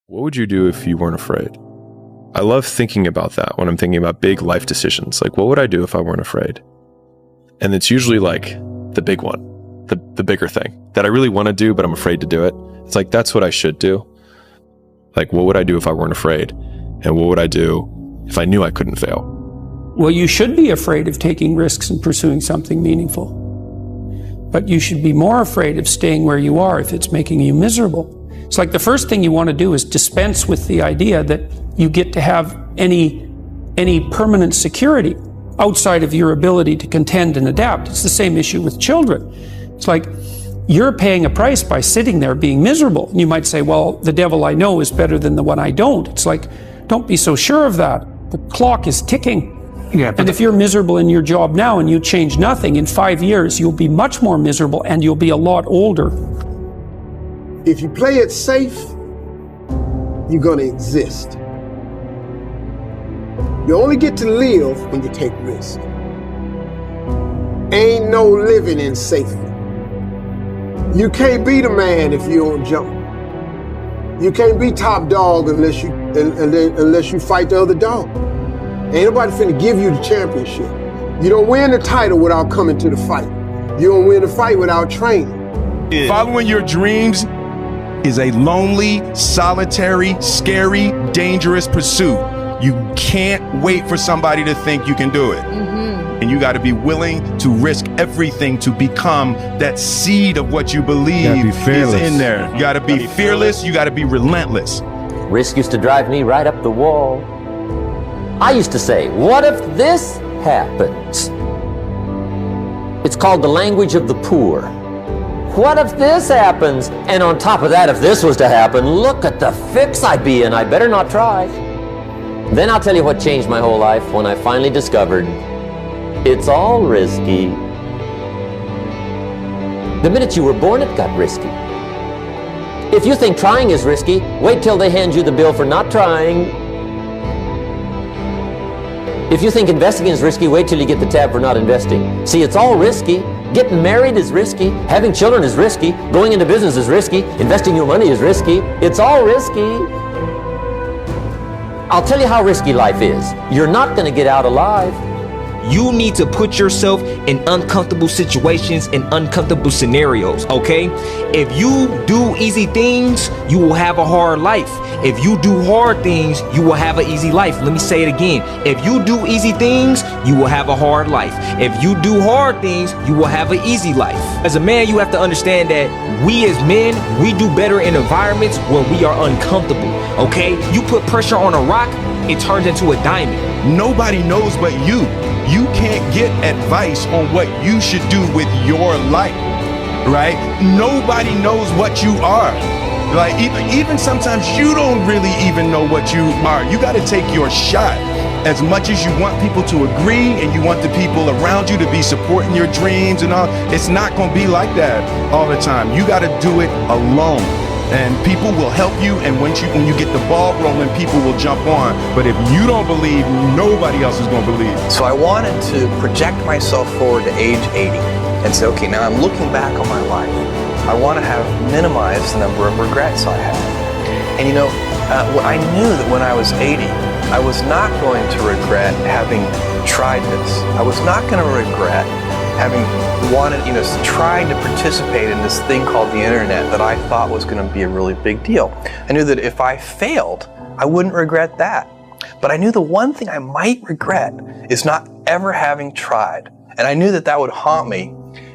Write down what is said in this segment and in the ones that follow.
What would you do if you weren't afraid? I love thinking about that when I'm thinking about big life decisions. Like, what would I do if I weren't afraid? And it's usually like the big one, the bigger thing that I really want to do, but I'm afraid to do it. It's like, that's what I should do. Like, what would I do if I weren't afraid? And what would I do if I knew I couldn't fail? Well, you should be afraid of taking risks and pursuing something meaningful. But you should be more afraid of staying where you are if it's making you miserable. It's like the first thing you want to do is dispense with the idea that you get to have any permanent security outside of your ability to contend and adapt. It's the same issue with children. It's like you're paying a price by sitting there being miserable. And you might say, well, the devil I know is better than the one I don't. It's like, don't be so sure of that. The clock is ticking. Yeah, and if you're miserable in your job now and you change nothing, in 5 years, you'll be much more miserable and you'll be a lot older. If you play it safe, you're gonna exist. You only get to live when you take risks. Ain't no living in safety. You can't be the man if you don't jump. You can't be top dog unless you fight the other dog. Ain't nobody finna give you the championship. You don't win the title without coming to the fight. You don't win the fight without training. Following your dreams is a lonely, solitary, scary, dangerous pursuit. You can't wait for somebody to think you can do it. And you gotta be willing to risk everything to become that seed of what you believe is in there. You gotta be fearless, you gotta be relentless. Risk used to drive me right up the wall. I used to say, what if this happens? It's called the language of the poor. What if this happens? And on top of that, if this was to happen, look at the fix I'd be in. I better not try. Then I'll tell you what changed my whole life when I finally discovered it's all risky. The minute you were born, it got risky. If you think trying is risky, wait till they hand you the bill for not trying. If you think investing is risky, wait till you get the tab for not investing. See, it's all risky. Getting married is risky. Having children is risky. Going into business is risky. Investing your money is risky. It's all risky. I'll tell you how risky life is. You're not going to get out alive. You need to put yourself in uncomfortable situations and uncomfortable scenarios, okay? If you do easy things, you will have a hard life. If you do hard things, you will have an easy life. Let me say it again. If you do easy things, you will have a hard life. If you do hard things, you will have an easy life. As a man, you have to understand that we as men, we do better in environments where we are uncomfortable, okay? You put pressure on a rock, it turns into a diamond. Nobody knows but you. You can't get advice on what you should do with your life, right? Nobody knows what you are. Like, even sometimes you don't really even know what you are. You gotta take your shot. As much as you want people to agree and you want the people around you to be supporting your dreams and all, it's not gonna be like that all the time. You gotta do it alone. And people will help you, and when you get the ball rolling, people will jump on. But if you don't believe, nobody else is gonna believe. So I wanted to project myself forward to age 80 and say, okay, now I'm looking back on my life. I want to have minimized the number of regrets I had. And you know, I knew that when I was 80, I was not going to regret having tried this. I was not going to regret having tried to participate in this thing called the internet that I thought was going to be a really big deal. I knew that if I failed, I wouldn't regret that. But I knew the one thing I might regret is not ever having tried. And I knew that that would haunt me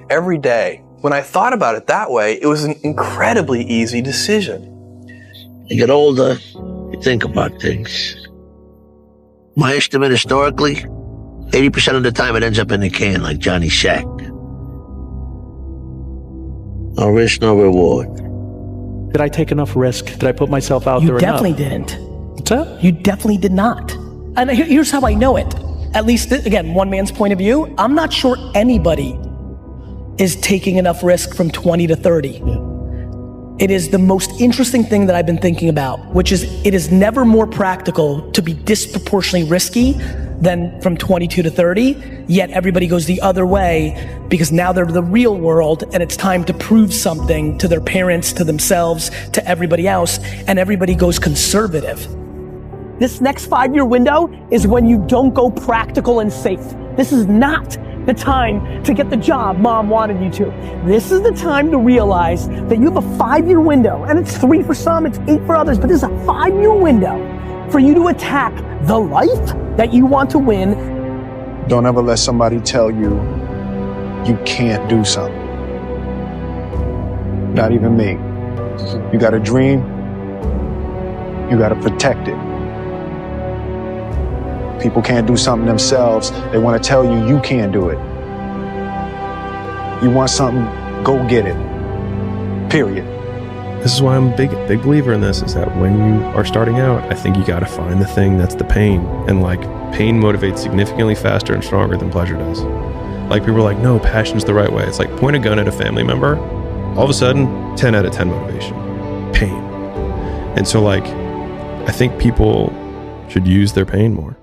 every day. When I thought about it that way, it was an incredibly easy decision. You get older, you think about things. My estimate historically, 80% of the time it ends up in the can like Johnny Shack. No risk, no reward. Did I take enough risk? Did I put myself out there enough? You definitely didn't. What's that? You definitely did not. And here's how I know it. At least, again, one man's point of view. I'm not sure anybody is taking enough risk from 20 to 30. Yeah. It is the most interesting thing that I've been thinking about, which is it is never more practical to be disproportionately risky than from 22 to 30, yet everybody goes the other way because now they're the real world and it's time to prove something to their parents, to themselves, to everybody else, and everybody goes conservative. This next 5-year window is when you don't go practical and safe. This is not the time to get the job mom wanted you to. This is the time to realize that you have a 5-year window, and it's 3 for some, it's 8 for others, but this is a 5-year window for you to attack the life that you want to win. Don't ever let somebody tell you you can't do something. Not even me. You got a dream, you got to protect it. People can't do something themselves. They want to tell you you can't do it. You want something, go get it. Period. This is why I'm a big believer in this, is that when you are starting out, I think you got to find the thing that's the pain. And like, pain motivates significantly faster and stronger than pleasure does. Like, people are like, no, passion's the right way. It's like, point a gun at a family member, all of a sudden, 10 out of 10 motivation. Pain. And so like, I think people should use their pain more.